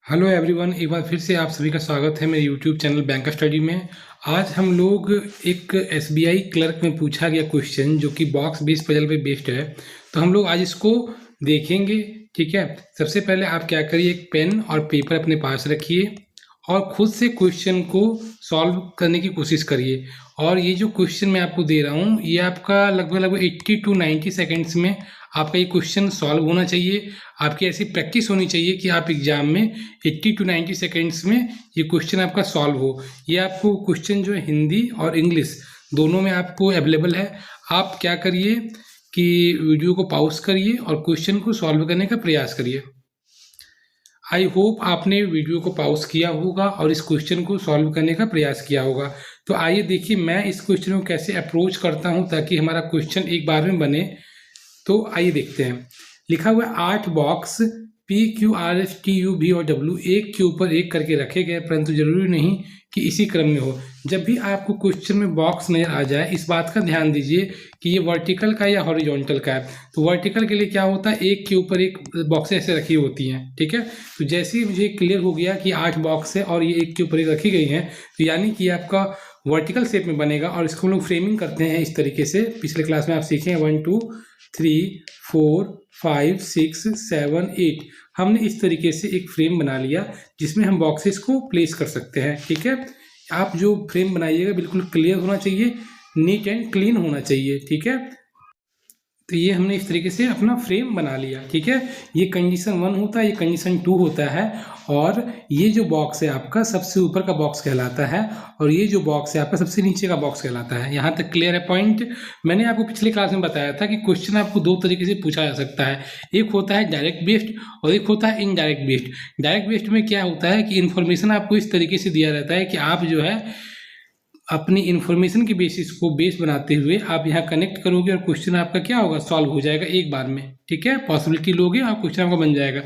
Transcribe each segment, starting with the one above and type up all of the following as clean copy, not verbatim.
Hello everyone, एक बार फिर से आप सभी का स्वागत है मेरे यूट्यूब चैनल बैंक स्टडी में। आज हम लोग एक एसबीआई क्लर्क में पूछा गया क्वेश्चन जो कि बॉक्स बेस्ड पजल पे बेस्ड है, तो हम लोग आज इसको देखेंगे। ठीक है, सबसे पहले आप क्या करिए, एक पेन और पेपर अपने पास रखिए और खुद से क्वेश्चन को सॉल्व करने की कोशिश करिए। और ये जो क्वेश्चन मैं आपको दे रहा हूँ ये आपका लगभग 80 to 90 सेकेंड्स में आपका ये क्वेश्चन सॉल्व होना चाहिए। आपकी ऐसी प्रैक्टिस होनी चाहिए कि आप एग्जाम में 80 to 90 सेकेंड्स में ये क्वेश्चन आपका सॉल्व हो। ये आपको क्वेश्चन जो है हिंदी और इंग्लिश दोनों में आपको अवेलेबल है। आप क्या करिए कि वीडियो को पॉज करिए और क्वेश्चन को सॉल्व करने का प्रयास करिए। आई होप आपने वीडियो को पॉज किया होगा और इस क्वेश्चन को सॉल्व करने का प्रयास किया होगा। तो आइए देखिए मैं इस क्वेश्चन को कैसे अप्रोच करता हूं ताकि हमारा क्वेश्चन एक बार में बने। तो आइए देखते हैं। लिखा हुआ है 8 बॉक्स PQRSTUV और W एक के ऊपर एक करके रखे गए, परंतु जरूरी नहीं कि इसी क्रम में हो। जब भी आपको क्वेश्चन में बॉक्स नजर आ जाए इस बात का ध्यान दीजिए कि ये वर्टिकल का या हॉरिजॉन्टल का है। तो वर्टिकल के लिए क्या होता है, एक के ऊपर एक बॉक्स ऐसे रखी होती हैं। ठीक है, तो जैसे ही मुझे क्लियर हो गया कि 8 बॉक्स है और ये एक के ऊपर एक रखी गई हैं, तो यानी कि आपका वर्टिकल शेप में बनेगा। और इसको हम लोग फ्रेमिंग करते हैं इस तरीके से। पिछले क्लास में आप सीखे हैं 1 2 3 4 5 6 7 8। हमने इस तरीके से एक फ्रेम बना लिया जिसमें हम बॉक्सेस को प्लेस कर सकते हैं। ठीक है, आप जो फ्रेम बनाइएगा बिल्कुल क्लियर होना चाहिए, नीट एंड क्लीन होना चाहिए। ठीक है, तो ये हमने इस तरीके से अपना फ्रेम बना लिया। ठीक है, ये कंडीशन 1 होता है, ये कंडीशन 2 होता है। और ये जो बॉक्स है आपका सबसे ऊपर का बॉक्स कहलाता है और ये जो बॉक्स है आपका सबसे नीचे का बॉक्स कहलाता है। यहाँ तक क्लियर है पॉइंट। मैंने आपको पिछले क्लास में बताया था कि क्वेश्चन आपको दो तरीके से पूछा जा सकता है, एक होता है डायरेक्ट बेस्ड और एक होता है इनडायरेक्ट बेस्ड। डायरेक्ट बेस्ड में क्या होता है कि इन्फॉर्मेशन आपको इस तरीके से दिया रहता है कि आप जो है अपनी इन्फॉर्मेशन के बेसिस को बेस बनाते हुए आप यहाँ कनेक्ट करोगे और क्वेश्चन आपका क्या होगा, सॉल्व हो जाएगा एक बार में। ठीक है, पॉसिबिलिटी लोगे और क्वेश्चन आपका बन जाएगा।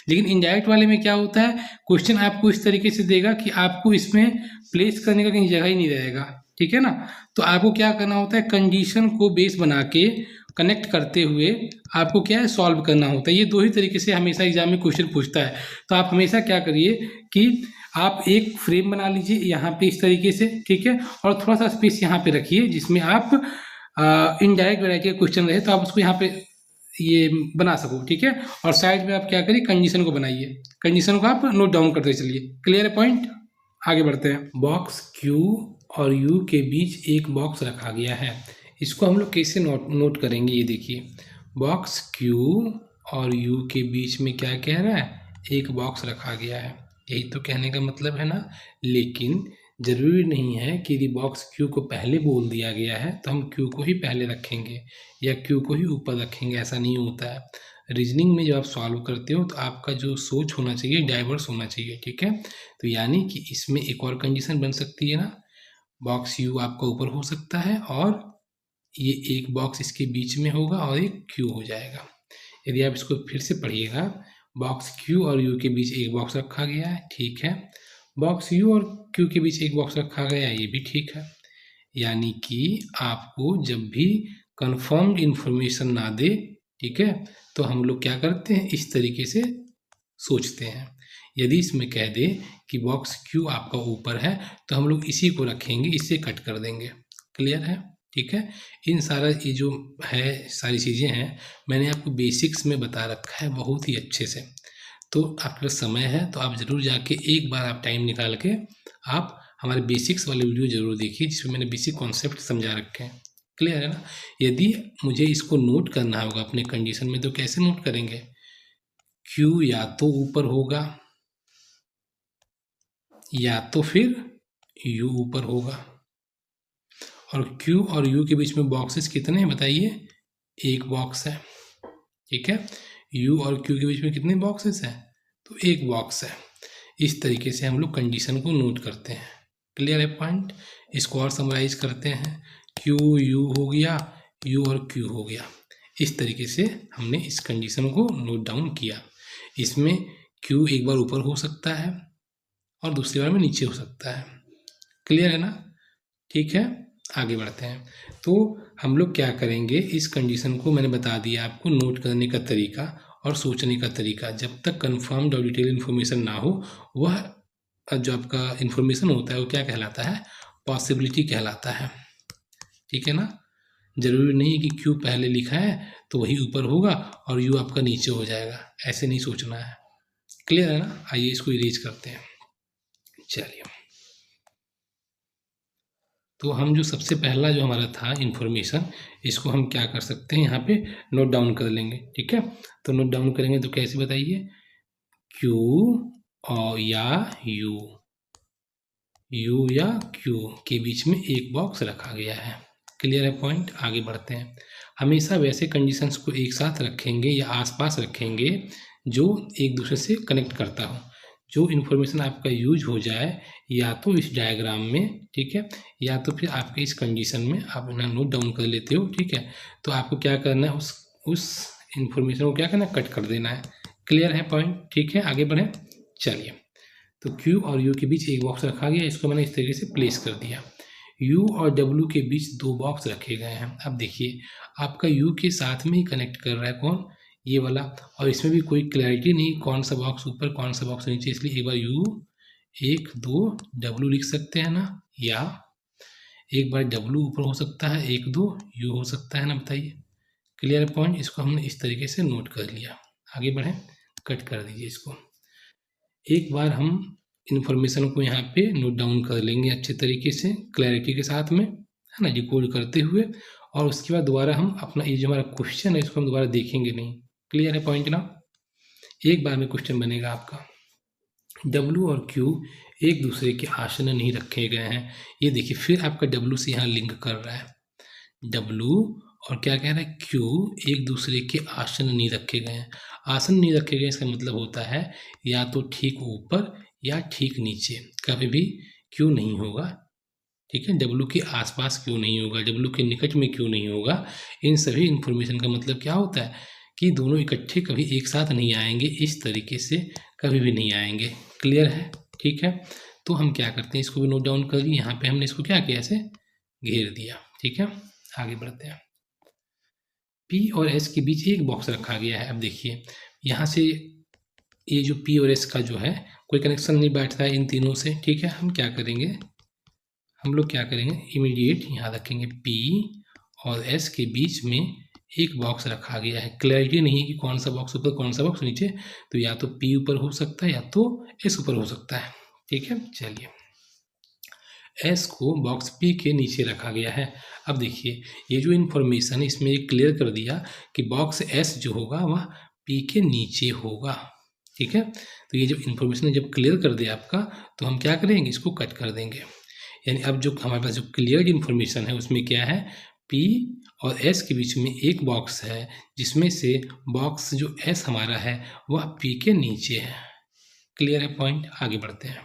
लेकिन इनडायरेक्ट वाले में क्या होता है, क्वेश्चन आपको इस तरीके से देगा कि आपको इसमें प्लेस करने का कहीं जगह ही नहीं रहेगा। ठीक है ना, तो आपको क्या करना होता है, कंडीशन को बेस बना के कनेक्ट करते हुए आपको क्या है, सॉल्व करना होता है। ये दो ही तरीके से हमेशा एग्जाम में क्वेश्चन पूछता है। तो आप हमेशा क्या करिए कि आप एक फ्रेम बना लीजिए यहाँ पे इस तरीके से। ठीक है, और थोड़ा सा स्पेस यहाँ पे रखिए जिसमें आप इनडायरेक्ट वैरायटी का क्वेश्चन रहे तो आप उसको यहाँ पे ये बना सको। ठीक है, और साइड में आप क्या करिए, कंडीशन को बनाइए, कंडीशन को आप नोट डाउन करते चलिए। क्लियर है पॉइंट, आगे बढ़ते हैं। बॉक्स Q और U के बीच एक बॉक्स रखा गया है, इसको हम लोग कैसे नोट करेंगे, ये देखिए। बॉक्स Q और U के बीच में क्या कह रहा है, एक बॉक्स रखा गया है, यही तो कहने का मतलब है ना। लेकिन जरूरी नहीं है कि यदि बॉक्स Q को पहले बोल दिया गया है तो हम Q को ही पहले रखेंगे या Q को ही ऊपर रखेंगे, ऐसा नहीं होता है। रीजनिंग में जब आप सॉल्व करते हो तो आपका जो सोच होना चाहिए डाइवर्स होना चाहिए। ठीक है, तो यानी कि इसमें एक और कंडीशन बन सकती है ना, बॉक्स U आपका ऊपर हो सकता है और ये एक बॉक्स इसके बीच में होगा और एक Q हो जाएगा। यदि आप इसको फिर से पढ़िएगा, बॉक्स Q और U के बीच एक बॉक्स रखा गया है, ठीक है। बॉक्स U और Q के बीच एक बॉक्स रखा गया है, ये भी ठीक है। यानी कि आपको जब भी कंफर्म्ड इंफॉर्मेशन ना दे, ठीक है, तो हम लोग क्या करते हैं, इस तरीके से सोचते हैं। यदि इसमें कह दे कि बॉक्स Q आपका ऊपर है तो हम लोग इसी को रखेंगे, इसे कट कर देंगे। क्लियर है, ठीक है। इन सारा ये जो है सारी चीज़ें हैं मैंने आपको बेसिक्स में बता रखा है बहुत ही अच्छे से। तो आपके पास समय है तो आप ज़रूर जाके एक बार आप टाइम निकाल के आप हमारे बेसिक्स वाले वीडियो ज़रूर देखिए जिसमें मैंने बेसिक कॉन्सेप्ट समझा रखे हैं। क्लियर है ना। यदि मुझे इसको नोट करना होगा अपने कंडीशन में तो कैसे नोट करेंगे, Q या तो ऊपर होगा या तो फिर U ऊपर होगा। और Q और U के बीच में बॉक्सेस कितने हैं बताइए, एक बॉक्स है। ठीक है, U और Q के बीच में कितने बॉक्सेस हैं, तो एक बॉक्स है। इस तरीके से हम लोग कंडीशन को नोट करते हैं। क्लियर है पॉइंट। इसको और समराइज करते हैं, Q U हो गया, U और Q हो गया। इस तरीके से हमने इस कंडीशन को नोट डाउन किया। इसमें Q एक बार ऊपर हो सकता है और दूसरी बार में नीचे हो सकता है। क्लियर है ना, ठीक है। आगे बढ़ते हैं। तो हम लोग क्या करेंगे, इस कंडीशन को मैंने बता दिया आपको नोट करने का तरीका, और सोचने का तरीका। जब तक कन्फर्म्ड और डिटेल इन्फॉर्मेशन ना हो, वह जो आपका इन्फॉर्मेशन होता है वो क्या कहलाता है, पॉसिबिलिटी कहलाता है। ठीक है ना। जरूरी नहीं है कि क्यू पहले लिखा है तो वही ऊपर होगा और यू आपका नीचे हो जाएगा, ऐसे नहीं सोचना है। क्लियर है ना। आइए इसको इरेज करते हैं। चलिए, तो हम जो सबसे पहला जो हमारा था इन्फॉर्मेशन, इसको हम क्या कर सकते हैं, यहाँ पे नोट डाउन कर लेंगे। ठीक है, तो नोट डाउन करेंगे तो कैसे बताइए, क्यू और या यू या क्यू के बीच में एक बॉक्स रखा गया है। क्लियर है पॉइंट। आगे बढ़ते हैं। हमेशा वैसे कंडीशंस को एक साथ रखेंगे या आसपास रखेंगे जो एक दूसरे से कनेक्ट करता हो। जो इन्फॉर्मेशन आपका यूज हो जाए या तो इस डायग्राम में, ठीक है, या तो फिर आपके इस कंडीशन में आप इन्हें नोट डाउन कर लेते हो। ठीक है, तो आपको क्या करना है, उस इन्फॉर्मेशन को क्या करना है, कट कर देना है। क्लियर है पॉइंट। ठीक है, आगे बढ़ें। चलिए, तो Q और U के बीच एक बॉक्स रखा गया, इसको मैंने इस तरीके से प्लेस कर दिया। U और W के बीच दो बॉक्स रखे गए हैं। अब देखिए, आपका U के साथ में ही कनेक्ट कर रहा है कौन, ये वाला, और इसमें भी कोई क्लैरिटी नहीं कौन सा बॉक्स ऊपर कौन सा बॉक्स नीचे, इसलिए एक बार U 1 2 W लिख सकते हैं ना, या एक बार W ऊपर हो सकता है, 1 2 U हो सकता है ना, बताइए। Clear point. इसको हमने इस तरीके से नोट कर लिया। आगे बढ़ें, कट कर दीजिए इसको। एक बार हम इन्फॉर्मेशन को यहाँ पे नोट डाउन कर लेंगे अच्छे तरीके से, क्लैरिटी के साथ में, है ना, डिकोड करते हुए, और उसके बाद दोबारा हम अपना ये जो हमारा क्वेश्चन है इसको हम दोबारा देखेंगे नहीं। क्लियर है पॉइंट ना। एक बार में क्वेश्चन बनेगा आपका, W और Q एक दूसरे के आसन्न नहीं रखे गए हैं। ये देखिए, फिर आपका W से यहाँ लिंक कर रहा है। W और क्या कह रहा है, Q एक दूसरे के आसन नहीं रखे गए हैं। आसन नहीं रखे गए, इसका मतलब होता है या तो ठीक ऊपर या ठीक नीचे, कभी भी Q नहीं होगा। ठीक है, W के आसपास क्यों नहीं होगा, W के निकट में क्यों नहीं होगा। इन सभी इन्फॉर्मेशन का मतलब क्या होता है कि दोनों इकट्ठे कभी एक साथ नहीं आएंगे, इस तरीके से कभी भी नहीं आएंगे। क्लियर है। ठीक है, तो हम क्या करते हैं, इसको भी नोट डाउन कर लिए। यहाँ पे हमने इसको क्या किया, ऐसे घेर दिया। ठीक है, आगे बढ़ते हैं। P और S के बीच एक बॉक्स रखा गया है। अब देखिए, यहाँ से ये जो P और S का जो है कोई कनेक्शन नहीं बैठता है इन तीनों से। ठीक है, हम क्या करेंगे, हम लोग क्या करेंगे, इमीडिएट यहाँ रखेंगे P और S के बीच में एक बॉक्स रखा गया है। क्लैरिटी नहीं है कि कौन सा बॉक्स ऊपर कौन सा बॉक्स नीचे, तो या तो P ऊपर हो सकता है या तो S ऊपर हो सकता है। ठीक है, चलिए, S को बॉक्स P के नीचे रखा गया है। अब देखिए, ये जो इन्फॉर्मेशन है इसमें एक क्लियर कर दिया कि बॉक्स S जो होगा वह P के नीचे होगा। ठीक है, तो ये जो इन्फॉर्मेशन जब क्लियर कर दिया आपका, तो हम क्या करेंगे, इसको कट कर देंगे। यानी अब जो हमारे पास जो क्लियर इन्फॉर्मेशन है उसमें क्या है, P और S के बीच में एक बॉक्स है, जिसमें से बॉक्स जो S हमारा है वह P के नीचे है। क्लियर है पॉइंट। आगे बढ़ते हैं।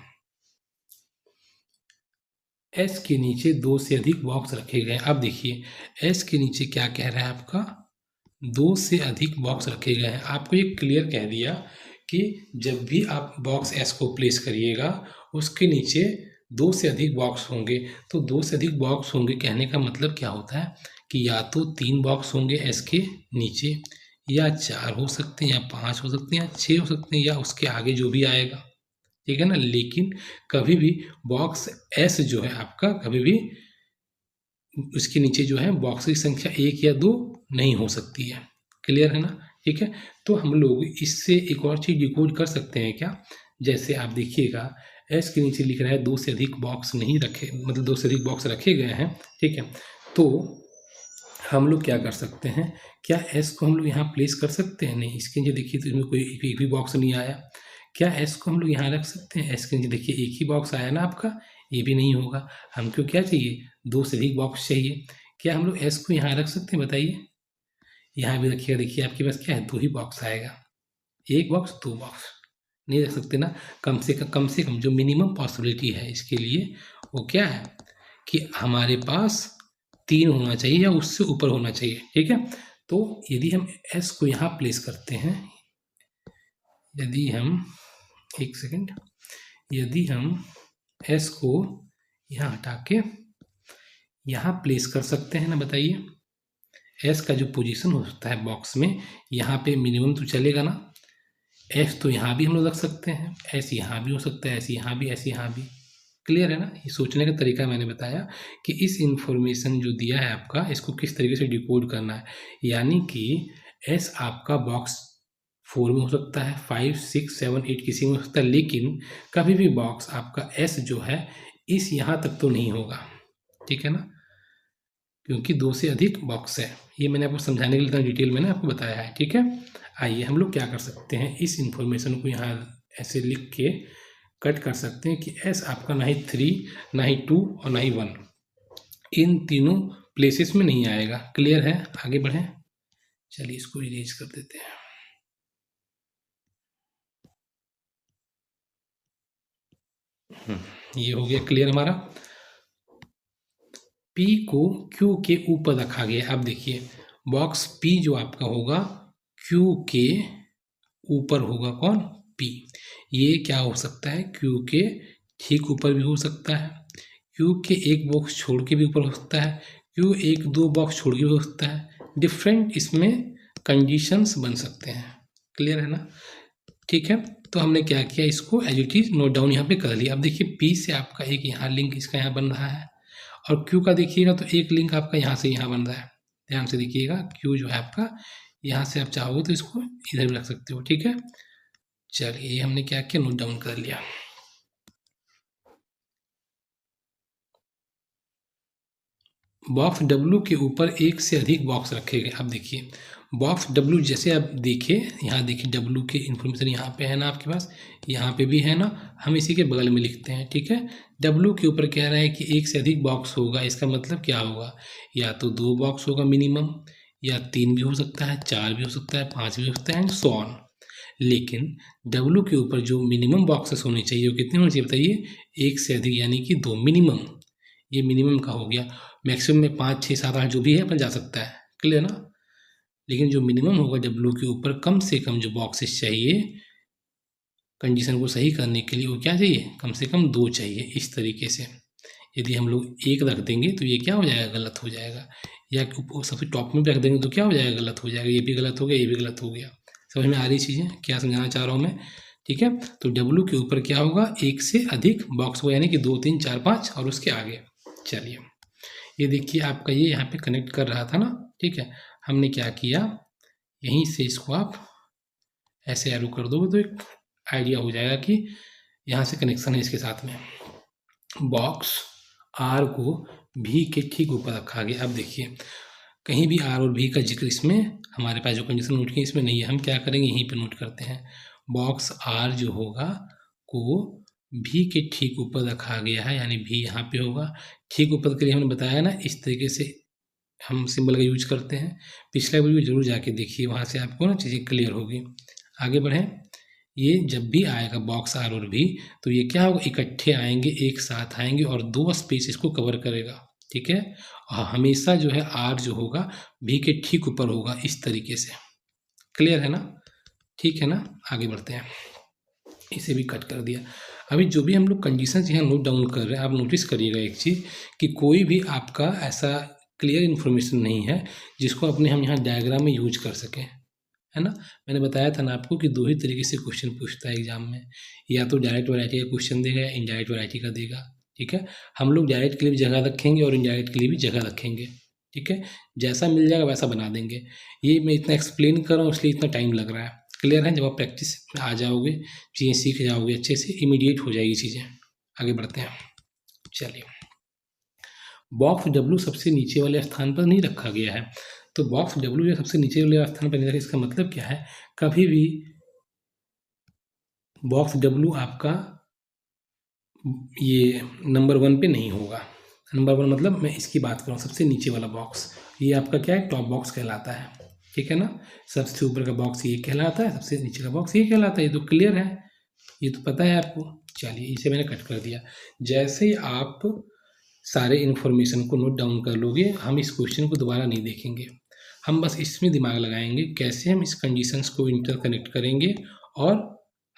S के नीचे दो से अधिक बॉक्स रखे गए। अब देखिए, S के नीचे क्या कह रहा है आपका, दो से अधिक बॉक्स रखे गए हैं। आपको ये क्लियर कह दिया कि जब भी आप बॉक्स S को प्लेस करिएगा उसके नीचे दो से अधिक बॉक्स होंगे। तो दो से अधिक बॉक्स होंगे कहने का मतलब क्या होता है कि या तो 3 बॉक्स होंगे S के नीचे, या 4 हो सकते हैं, या 5 हो सकते हैं, या 6 हो सकते हैं, या उसके आगे जो भी आएगा। ठीक है ना, लेकिन कभी भी बॉक्स S जो है आपका, कभी भी उसके नीचे जो है बॉक्स की संख्या 1 या 2 नहीं हो सकती है। क्लियर है ना। ठीक है, तो हम लोग इससे एक और चीज़ डिकोड कर सकते हैं क्या, जैसे आप देखिएगा S के नीचे लिख रहा है 2 से अधिक बॉक्स नहीं रखे, मतलब 2 से अधिक बॉक्स रखे गए हैं। ठीक है, तो हम लोग क्या कर सकते हैं, क्या S को हम लोग यहाँ प्लेस कर सकते हैं, नहीं, इसके नीचे देखिए तो इसमें कोई एक भी बॉक्स नहीं आया। क्या S को हम लोग यहाँ रख सकते हैं, S के नीचे देखिए एक ही बॉक्स आया ना आपका, ये भी नहीं होगा। हमको क्या चाहिए, 2 से अधिक बॉक्स चाहिए। क्या हम लोग S को यहाँ रख सकते हैं, बताइए। यहाँ भी रखिएगा, देखिए आपके पास क्या है, 2 ही बॉक्स आएगा, 1 बॉक्स 2 बॉक्स नहीं रख सकते ना। कम से कम जो मिनिमम पॉसिबिलिटी है इसके लिए वो क्या है कि हमारे पास 3 होना चाहिए या उससे ऊपर होना चाहिए। ठीक है, तो यदि हम S को यहाँ प्लेस करते हैं, यदि हम एक सेकेंड, यदि हम S को यहाँ हटा के यहाँ प्लेस कर सकते हैं ना, बताइए। एस का जो पोजीशन हो सकता है बॉक्स में, यहाँ पे मिनिमम तो चलेगा ना, एस तो यहाँ भी हम लोग रख सकते हैं, एस यहाँ भी हो सकता है, एस यहाँ भी, एस यहाँ भी। क्लियर है ना? ये सोचने का तरीका मैंने बताया कि इस इंफॉर्मेशन जो दिया है आपका, इसको किस तरीके से डिकोड करना है। यानी कि एस आपका बॉक्स 4 में हो सकता है, 5, 6, 7, 8 किसी में हो सकता है, लेकिन कभी भी बॉक्स आपका एस जो है इस यहाँ तक तो नहीं होगा, ठीक है ना, क्योंकि 2 से अधिक बॉक्स है। ये मैंने आपको समझाने के लिए इतना डिटेल मैंने आपको बताया है, ठीक है। आइए हम लोग क्या कर सकते हैं, इस इंफॉर्मेशन को यहाँ ऐसे लिख के कट कर सकते हैं कि एस आपका ना ही 3, ना ही 2 और ना ही 1, इन तीनों प्लेसेस में नहीं आएगा। क्लियर है? आगे बढ़ें। चलिए इसको इरेज कर देते हैं। ये हो गया क्लियर हमारा। P को Q के ऊपर रखा गया। अब देखिए बॉक्स P जो आपका होगा Q के ऊपर होगा कौन? P। ये क्या हो सकता है? Q के ठीक ऊपर भी हो सकता है, Q के एक बॉक्स छोड़ के भी ऊपर हो सकता है, Q 1-2 बॉक्स छोड़ के भी हो सकता है। डिफरेंट इसमें कंडीशंस बन सकते हैं। क्लियर है ना? ठीक है, तो हमने क्या किया, इसको as it is note down यहाँ पे कर लिया। अब देखिए P से आपका एक यहाँ लिंक इसका यहाँ बन रहा है, और Q का देखिएगा तो एक लिंक आपका यहाँ से यहाँ बन रहा है। ध्यान से देखिएगा, Q जो है आपका यहाँ से आप चाहोगे तो इसको इधर भी रख सकते हो, ठीक है। चलिए ये हमने क्या किया, नोट डाउन कर लिया। बॉक्स W के ऊपर एक से अधिक बॉक्स रखे गए। अब देखिए बॉक्स W जैसे आप देखिए, यहाँ देखिए W के इन्फॉर्मेशन यहाँ पे है ना आपके पास, यहाँ पे भी है ना, हम इसी के बगल में लिखते हैं, ठीक है। W के ऊपर कह रहा है कि एक से अधिक बॉक्स होगा, इसका मतलब क्या होगा, या तो 2 बॉक्स होगा मिनिमम, या 3 भी हो सकता है, 4 भी हो सकता है, 5 भी हो सकता है, एंड सो ऑन। लेकिन W के ऊपर जो मिनिमम बॉक्सेस होने चाहिए वो कितने होने चाहिए बताइए, एक से अधिक, यानी कि 2 मिनिमम। ये मिनिमम का हो गया। मैक्सिमम में 5, 6, 7, 8 जो भी है अपन जा सकता है। क्लियर ना? लेकिन जो मिनिमम होगा W के ऊपर, कम से कम जो बॉक्सेस चाहिए कंडीशन को सही करने के लिए, वो क्या चाहिए, कम से कम 2 चाहिए। इस तरीके से यदि हम लोग 1 रख देंगे तो ये क्या हो जाएगा, गलत हो जाएगा। या सबसे टॉप में भी रख देंगे तो क्या हो जाएगा, गलत हो जाएगा। ये भी गलत हो गया, ये भी गलत हो गया। समझ में आ रही चीज़ें, क्या समझाना चाह रहा हूँ मैं, ठीक है। तो W के ऊपर क्या होगा, एक से अधिक बॉक्स होगा, यानी कि 2, 3, 4, 5 और उसके आगे। चलिए ये देखिए आपका ये यहाँ पे कनेक्ट कर रहा था ना, ठीक है। हमने क्या किया, यहीं से इसको आप ऐसे एरो कर दोगे तो एक आइडिया हो जाएगा कि यहाँ से कनेक्शन है इसके साथ में। बॉक्स R को V के ठीक ऊपर रखा गया। अब देखिए कहीं भी R और V का जिक्र इसमें हमारे पास जो कंडीशन नोट की इसमें नहीं है, हम क्या करेंगे, यहीं पे नोट करते हैं। बॉक्स R जो होगा को V के ठीक ऊपर रखा गया है, यानी V यहाँ पे होगा। ठीक ऊपर के लिए हमने बताया ना, इस तरीके से हम सिंबल का यूज करते हैं। पिछला वीडियो जरूर जाके देखिए, वहाँ से आपको ना चीज़ें क्लियर होगी। आगे बढ़ें। ये जब भी आएगा बॉक्स R और V, तो ये क्या होगा, इकट्ठे आएंगे, एक साथ आएंगे और 2 स्पेस इसको कवर करेगा, ठीक है। और हमेशा जो है R जो होगा V के ठीक ऊपर होगा, इस तरीके से। क्लियर है ना? ठीक है ना? आगे बढ़ते हैं। इसे भी कट कर दिया। अभी जो भी हम लोग कंडीशंस यहाँ नोट डाउन कर रहे हैं, आप नोटिस करिएगा एक चीज़ कि कोई भी आपका ऐसा क्लियर इन्फॉर्मेशन नहीं है जिसको अपने हम यहाँ डायग्राम में यूज कर सकें, है ना। मैंने बताया था ना आपको कि 2 ही तरीके से क्वेश्चन पूछता है एग्जाम में, या तो डायरेक्ट वैरायटी का क्वेश्चन देगा या इनडायरेक्ट वैरायटी का देगा, ठीक है। हम लोग डायरेक्ट के लिए भी जगह रखेंगे और इनडायरेक्ट के लिए भी जगह रखेंगे, ठीक है। जैसा मिल जाएगा वैसा बना देंगे। ये मैं इतना एक्सप्लेन कर रहा हूँ इसलिए इतना टाइम लग रहा है। क्लियर है? जब आप प्रैक्टिस में आ जाओगे, चीज़ें सीख जाओगे अच्छे से, इमीडिएट हो जाएगी चीज़ें। आगे बढ़ते हैं। चलिए बॉक्स W सबसे नीचे वाले स्थान पर नहीं रखा गया है। तो बॉक्स W जो सबसे नीचे वाले स्थान पर नहीं रखा, इसका मतलब क्या है, कभी भी बॉक्स W आपका ये नंबर 1 पे नहीं होगा। नंबर 1 मतलब मैं इसकी बात कर रहा हूँ, सबसे नीचे वाला बॉक्स, ये आपका क्या है, टॉप बॉक्स कहलाता है, ठीक है ना। सबसे ऊपर का बॉक्स ये कहलाता है, सबसे नीचे का बॉक्स ये कहलाता है। ये तो क्लियर है, ये तो पता है आपको। चलिए इसे मैंने कट कर दिया। जैसे ही आप सारे इन्फॉर्मेशन को नोट डाउन कर लोगे, हम इस क्वेश्चन को दोबारा नहीं देखेंगे, हम बस इसमें दिमाग लगाएंगे कैसे हम इस कंडीशंस को इंटरकनेक्ट करेंगे और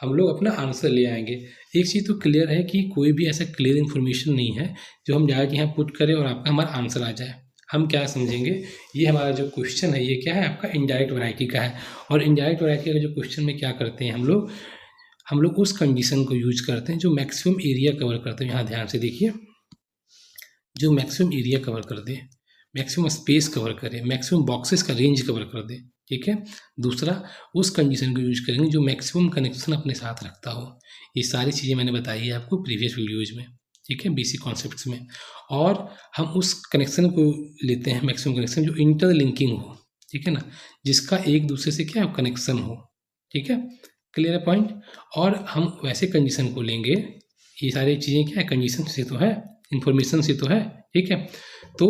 हम लोग अपना आंसर ले आएंगे। एक चीज़ तो क्लियर है कि कोई भी ऐसा क्लियर इन्फॉर्मेशन नहीं है जो हम डायरेक्ट यहाँ पुट करें और आपका हमारा आंसर आ जाए। हम क्या समझेंगे, ये हमारा जो क्वेश्चन है ये क्या है, आपका इनडायरेक्ट वैरायटी का है। और इनडायरेक्ट वैरायटी का जो क्वेश्चन में क्या करते हैं हम लोग उस कंडीशन को यूज करते हैं जो मैक्सिमम एरिया कवर करते हैं। यहाँ ध्यान से देखिए, जो मैक्सिमम एरिया कवर कर दे, मैक्सिमम स्पेस कवर करे, मैक्सिमम बॉक्सेस का रेंज कवर कर दे, ठीक है। दूसरा, उस कंडीशन को यूज करेंगे जो मैक्सिमम कनेक्शन अपने साथ रखता हो। ये सारी चीज़ें मैंने बताई है आपको प्रीवियस वीडियोज में, ठीक है, बेसिक कॉन्सेप्ट्स में। और हम उस कनेक्शन को लेते हैं, मैक्सिमम कनेक्शन जो इंटरलिंकिंग हो, ठीक है ना, जिसका एक दूसरे से क्या कनेक्शन हो, ठीक है, क्लियर है पॉइंट। और हम वैसे कंडीशन को लेंगे, ये सारी चीज़ें क्या है, कंडीशन से तो है, इंफॉर्मेशन से तो है, ठीक है। तो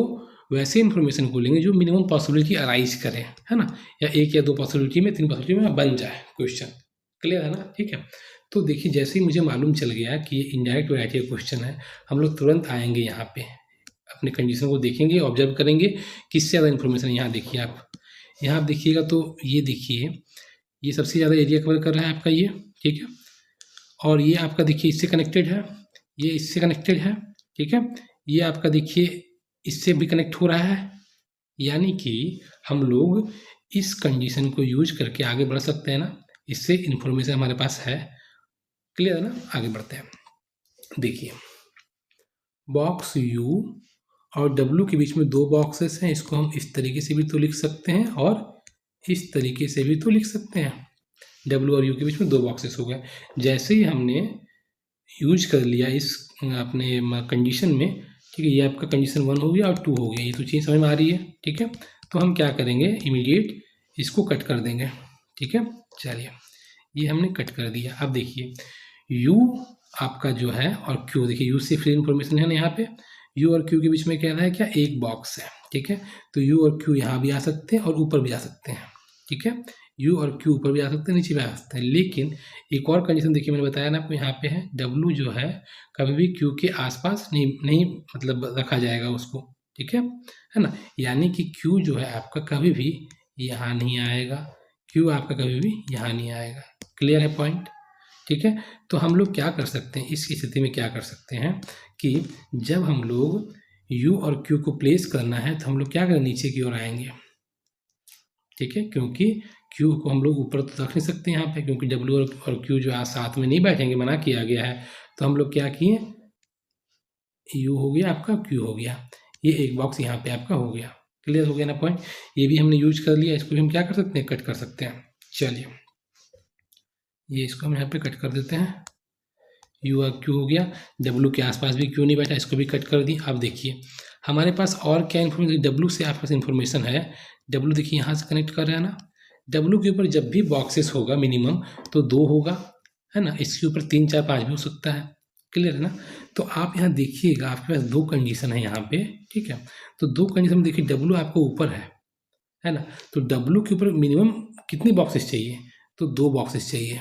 वैसे इंफॉर्मेशन को लेंगे जो मिनिमम पॉसिबिलिटी अराइज करे, है ना, या एक या दो पॉसिबिलिटी में, तीन पॉसिबिलिटी में बन जाए क्वेश्चन, क्लियर है ना, ठीक है। तो देखिए, जैसे ही मुझे मालूम चल गया कि ये इनडायरेक्ट वैरायटी का क्वेश्चन है, हम लोग तुरंत आएंगे यहाँ पे, अपने कंडीशन को देखेंगे, ऑब्जर्व करेंगे किससे ज़्यादा इन्फॉर्मेशन। यहाँ देखिए आप, यहाँ आप देखिएगा तो ये देखिए, ये सबसे ज़्यादा एरिया कवर कर रहा है आपका ये, ठीक है। और ये आपका देखिए इससे कनेक्टेड है, ये इससे कनेक्टेड है, ठीक है। ये आपका देखिए इससे भी कनेक्ट हो रहा है, यानी कि हम लोग इस कंडीशन को यूज करके आगे बढ़ सकते हैं ना, इससे इन्फॉर्मेशन हमारे पास है, क्लियर है ना। आगे बढ़ते हैं, देखिए बॉक्स यू और डब्ल्यू के बीच में दो बॉक्सेस हैं, इसको हम इस तरीके से भी तो लिख सकते हैं और इस तरीके से भी तो लिख सकते हैं। डब्ल्यू और यू के बीच में दो बॉक्सेस हो गए। जैसे ही हमने यूज कर लिया इस अपने कंडीशन में, ठीक है, ये आपका कंडीशन 1 हो गया और 2 हो गया, ये तो चीज़ समझ में आ रही है, ठीक है। तो हम क्या करेंगे, इमीडिएट इसको कट कर देंगे, ठीक है। चलिए, ये हमने कट कर दिया। अब देखिए u आपका जो है और q, देखिए u से फ्री इन्फॉर्मेशन है ना, यहाँ पे u और q के बीच में क्या है, क्या एक बॉक्स है, ठीक है। तो u और q यहाँ भी आ सकते हैं और ऊपर भी आ सकते हैं, ठीक है। u और q ऊपर भी आ सकते हैं, नीचे भी आ सकते हैं। लेकिन एक और कंडीशन देखिए, मैंने बताया ना आपको, यहाँ पे है w जो है कभी भी q के आसपास नहीं मतलब रखा जाएगा उसको, ठीक है ना। यानी कि q जो है आपका कभी भी यहाँ नहीं आएगा, q आपका कभी भी यहाँ नहीं आएगा, क्लियर है पॉइंट, ठीक है। तो हम लोग क्या कर सकते हैं, इस स्थिति में क्या कर सकते हैं कि जब हम लोग u और q को प्लेस करना है तो हम लोग क्या करें, नीचे की ओर आएंगे, ठीक है, क्योंकि q को हम लोग ऊपर तो रख नहीं सकते यहाँ पे, क्योंकि w और q जो आज साथ में नहीं बैठेंगे, मना किया गया है। तो हम लोग क्या किए, u हो गया आपका, q हो गया, ये एक बॉक्स यहाँ पे आपका हो गया, क्लियर हो गया ना पॉइंट। ये भी हमने यूज कर लिया, इसको भी हम क्या कर सकते हैं, कट कर सकते हैं। चलिए, ये इसको हम यहाँ पे कट कर देते हैं, u और q हो गया, w के आसपास भी q नहीं बैठा, इसको भी कट कर दी। अब देखिए हमारे पास और क्या इन्फॉर्मेशन, w से आपके पास इन्फॉर्मेशन है, w देखिए यहाँ से कनेक्ट कर रहा है ना, w के ऊपर जब भी बॉक्सेस होगा मिनिमम तो 2 होगा, है ना, इसके ऊपर 3 4 5 भी हो सकता है, क्लियर है ना। तो आप यहाँ देखिएगा, आपके पास दो कंडीशन है यहाँ पे, ठीक है। तो दो कंडीशन देखिए, w आपको ऊपर है ना, तो w के ऊपर मिनिमम कितनी बॉक्सेस चाहिए, तो 2 बॉक्सेस चाहिए।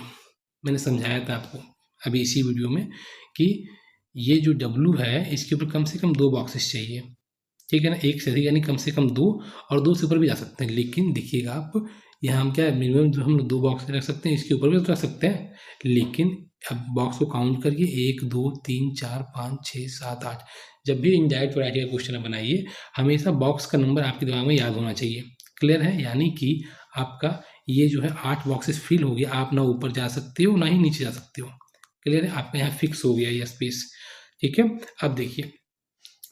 मैंने समझाया था आपको अभी इसी वीडियो में कि ये जो W है इसके ऊपर कम से कम 2 बॉक्सेस चाहिए, ठीक है ना, एक से अधिक यानी कम से कम 2, और 2 से ऊपर भी जा सकते हैं। लेकिन देखिएगा आप, यहाँ हम क्या है, मिनिमम जो हम 2 बॉक्स रख सकते हैं, इसके ऊपर भी रख सकते हैं। लेकिन अब बॉक्स को काउंट करिए, 1 2 3 4 5 6 7 8। जब भी इनडायरेक्ट वैरायटी का क्वेश्चन बनाइए, हमेशा बॉक्स का नंबर आपके दिमाग में याद होना चाहिए, क्लियर है। यानी कि आपका ये जो है 8 बॉक्सेस फिल हो गया, आप ना ऊपर जा सकते हो ना ही नीचे जा सकते हो, क्लियर है, आपका यहाँ फिक्स हो गया ये स्पेस, ठीक है। अब देखिए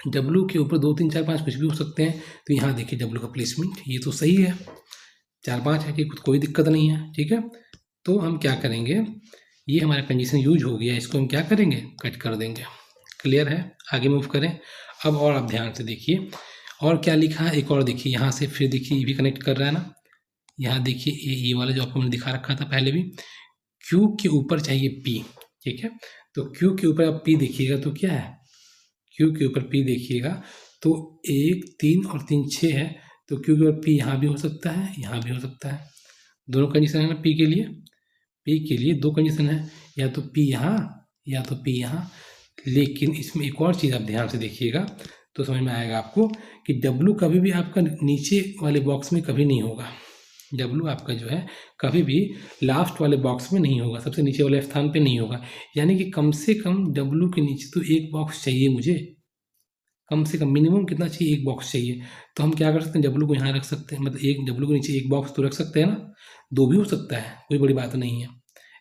W के ऊपर 2 3 4 5 कुछ भी हो सकते हैं, तो यहाँ देखिए W का प्लेसमेंट ये तो सही है, 4 5 है कि कोई दिक्कत नहीं है, ठीक है। तो हम क्या करेंगे, ये हमारा कंडीशन यूज हो गया, इसको हम क्या करेंगे, कट कर देंगे, क्लियर है। आगे मूव करें। अब और आप ध्यान से देखिए और क्या लिखा है, एक और देखिए, यहाँ से फिर देखिए ये भी कनेक्ट कर रहा है ना, यहाँ देखिए ये वाला जो आपको मैंने दिखा रखा था पहले भी, Q के ऊपर चाहिए P, ठीक है। तो Q के ऊपर आप P देखिएगा तो क्या है, Q के ऊपर P देखिएगा तो 1 3 और 3 6 है, तो Q के ऊपर P यहाँ भी हो सकता है, यहाँ भी हो सकता है, दोनों कंडीशन है ना। P के लिए 2 कंडीशन है, या तो P यहाँ या तो P यहाँ। लेकिन इसमें एक और चीज़ आप ध्यान से देखिएगा तो समझ में आएगा आपको कि W कभी भी आपका नीचे वाले बॉक्स में कभी नहीं होगा, W आपका जो है कभी भी लास्ट वाले बॉक्स में नहीं होगा, सबसे नीचे वाले स्थान पे नहीं होगा। यानी कि कम से कम W के नीचे तो एक बॉक्स चाहिए मुझे, कम से कम मिनिमम कितना चाहिए, एक बॉक्स चाहिए। तो हम क्या कर सकते हैं, डब्लू को यहाँ रख सकते हैं, मतलब एक डब्लू के नीचे एक बॉक्स तो रख सकते हैं ना, दो भी हो सकता है, कोई बड़ी बात नहीं है,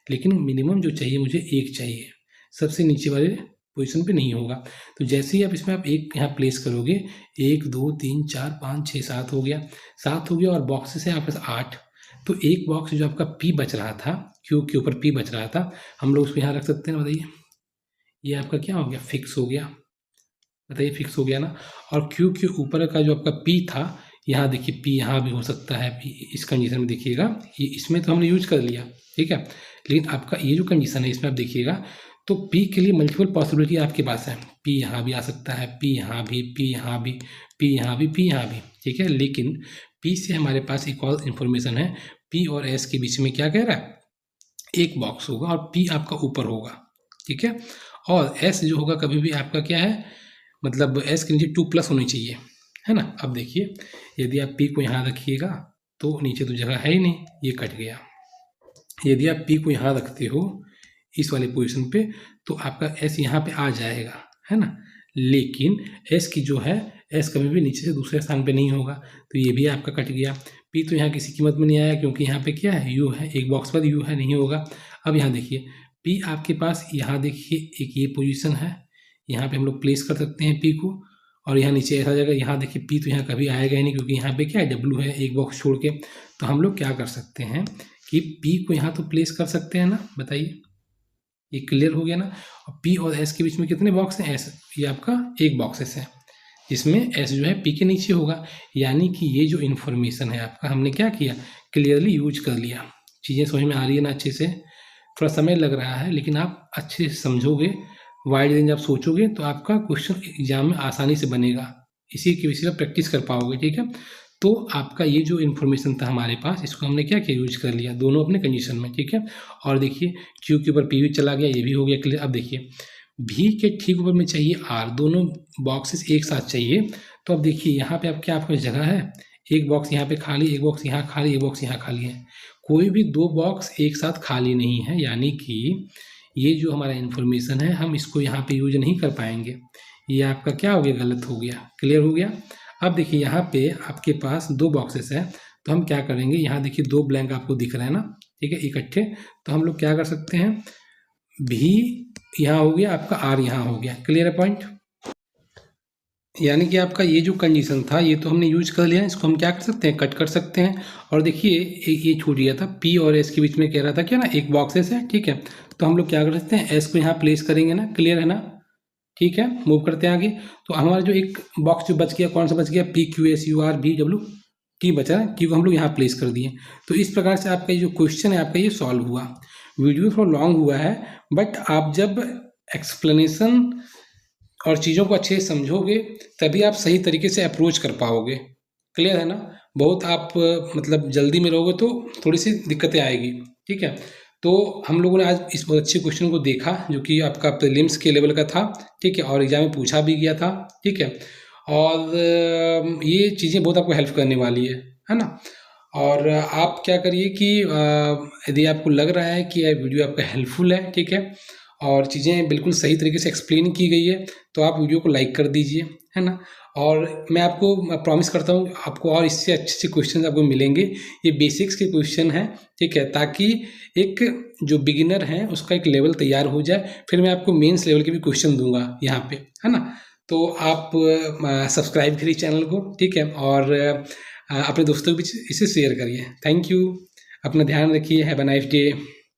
लेकिन मिनिमम जो चाहिए मुझे एक चाहिए, सबसे नीचे वाले पोजीशन पे नहीं होगा। तो जैसे ही आप इसमें आप एक यहाँ प्लेस करोगे, 1 2 3 4 5 6 7 हो गया, 7 हो गया, और बॉक्सेस है आपके पास 8। तो एक बॉक्स जो आपका पी बच रहा था, क्यू के ऊपर पी बच रहा था, हम लोग उसको यहाँ रख सकते हैं। बताइए ये आपका क्या हो गया, फिक्स हो गया। बताइए फिक्स हो गया ना। और क्यू के ऊपर का जो आपका पी था, यहाँ देखिए पी यहाँ भी हो सकता है, पी इस कंडीशन में देखिएगा, ये इसमें तो हमने यूज कर लिया, ठीक है, लेकिन आपका ये जो कंडीशन है इसमें आप देखिएगा, तो पी के लिए मल्टीपल पॉसिबिलिटी आपके पास है, पी यहाँ भी आ सकता है, पी यहाँ भी, पी यहाँ भी, पी यहाँ भी, पी यहाँ भी, ठीक है। लेकिन पी से हमारे पास एक और इन्फॉर्मेशन है, पी और एस के बीच में क्या कह रहा है, एक बॉक्स होगा और पी आपका ऊपर होगा, ठीक है। और एस जो होगा कभी भी आपका क्या है, मतलब एस के नीचे 2+ होनी चाहिए, है ना। अब देखिए यदि आप पी को यहाँ रखिएगा तो नीचे तो जगह है ही नहीं, ये कट गया। यदि आप पी को यहाँ रखते हो इस वाले पोजीशन पे, तो आपका एस यहाँ पे आ जाएगा, है ना। लेकिन एस की जो है, एस कभी भी नीचे से दूसरे स्थान पे नहीं होगा, तो ये भी आपका कट गया। पी तो यहाँ किसी कीमत में नहीं आया, क्योंकि यहाँ पे क्या है, यू है, एक बॉक्स पर यू है, नहीं होगा। अब यहाँ देखिए पी आपके पास, यहाँ देखिए एक ये पोजीशन है, यहाँ पे हम लोग प्लेस कर सकते हैं पी को, और यहाँ नीचे ऐसा जगह, यहाँ देखिए पी तो यहाँ कभी आएगा ही नहीं, क्योंकि यहाँ पे क्या है, डब्लू है एक बॉक्स छोड़ के। तो हम लोग क्या कर सकते हैं कि पी को यहाँ तो प्लेस कर सकते हैं ना, बताइए, ये क्लियर हो गया ना। और पी और एस के बीच में कितने बॉक्स हैं, एस ये आपका एक बॉक्सेस है, जिसमें एस जो है पी के नीचे होगा। यानी कि ये जो इन्फॉर्मेशन है आपका, हमने क्या किया, क्लियरली यूज कर लिया। चीज़ें समझ में आ रही है ना अच्छे से, थोड़ा समय लग रहा है, लेकिन आप अच्छे से समझोगे, वाइड रेंज आप सोचोगे, तो आपका क्वेश्चन एग्जाम में आसानी से बनेगा, इसी की वजह से प्रैक्टिस कर पाओगे, ठीक है। तो आपका ये जो इन्फॉर्मेशन था हमारे पास, इसको हमने क्या किया, यूज कर लिया दोनों अपने कंडीशन में, ठीक है। और देखिए क्यू के ऊपर पी भी चला गया, ये भी हो गया क्लियर। अब देखिए भी के ठीक ऊपर में चाहिए आर, दोनों बॉक्सेस एक साथ चाहिए। तो अब देखिए यहाँ पे अब क्या आपके जगह है, एक बॉक्स यहाँ पे खाली, एक बॉक्स यहाँ खाली, एक बॉक्स यहाँ खाली है, कोई भी दो बॉक्स एक साथ खाली नहीं है। यानी कि ये जो हमारा इन्फॉर्मेशन है, हम इसको यहाँ पे यूज नहीं कर पाएंगे, ये आपका क्या हो गया, गलत हो गया, क्लियर हो गया। अब देखिए यहाँ पे आपके पास दो बॉक्सेस हैं, तो हम क्या करेंगे, यहाँ देखिए दो ब्लैंक आपको दिख रहे हैं ना, ठीक है, इकट्ठे। तो हम लोग क्या कर सकते हैं, भी यहाँ हो गया आपका, आर यहाँ हो गया, क्लियर है पॉइंट। यानी कि आपका ये जो कंडीशन था, ये तो हमने यूज कर लिया, इसको हम क्या कर सकते हैं, कट कर सकते हैं। और देखिए ये छूट गया था, पी और एस के बीच में कह रहा था क्या ना, एक बॉक्सेस है, ठीक है। तो हम लोग क्या कर सकते हैं, एस को यहाँ प्लेस करेंगे ना, क्लियर है ना, ठीक है। मूव करते हैं आगे। तो हमारा जो एक बॉक्स जो बच गया, कौन सा बच गया, P Q S U R B W T बचा है, क्यू को हम लोग यहाँ प्लेस कर दिए। तो इस प्रकार से आपका ये जो क्वेश्चन है आपका ये सॉल्व हुआ। वीडियो थोड़ा लॉन्ग हुआ है, बट आप जब एक्सप्लेनेशन और चीज़ों को अच्छे से समझोगे, तभी आप सही तरीके से अप्रोच कर पाओगे, क्लियर है ना। बहुत आप मतलब जल्दी में रहोगे तो थोड़ी सी दिक्कतें आएगी, ठीक है। तो हम लोगों ने आज इस बहुत अच्छे क्वेश्चन को देखा, जो कि आपका प्रीलिम्स के लेवल का था, ठीक है, और एग्जाम में पूछा भी गया था, ठीक है। और ये चीज़ें बहुत आपको हेल्प करने वाली है ना। और आप क्या करिए कि यदि आपको लग रहा है कि यह वीडियो आपका हेल्पफुल है, ठीक है, और चीज़ें बिल्कुल सही तरीके से एक्सप्लेन की गई है, तो आप वीडियो को लाइक कर दीजिए, है ना। और मैं आपको प्रॉमिस करता हूँ आपको और इससे अच्छे अच्छे क्वेश्चन आपको मिलेंगे। ये बेसिक्स के क्वेश्चन हैं, ठीक है, ताकि एक जो बिगिनर हैं उसका एक लेवल तैयार हो जाए, फिर मैं आपको मेंस लेवल के भी क्वेश्चन दूंगा यहाँ पे, है ना। तो आप सब्सक्राइब करिए चैनल को, ठीक है, और अपने दोस्तों के बीच इसे शेयर करिए। थैंक यू, अपना ध्यान रखिए, हैव अ नाइस डे।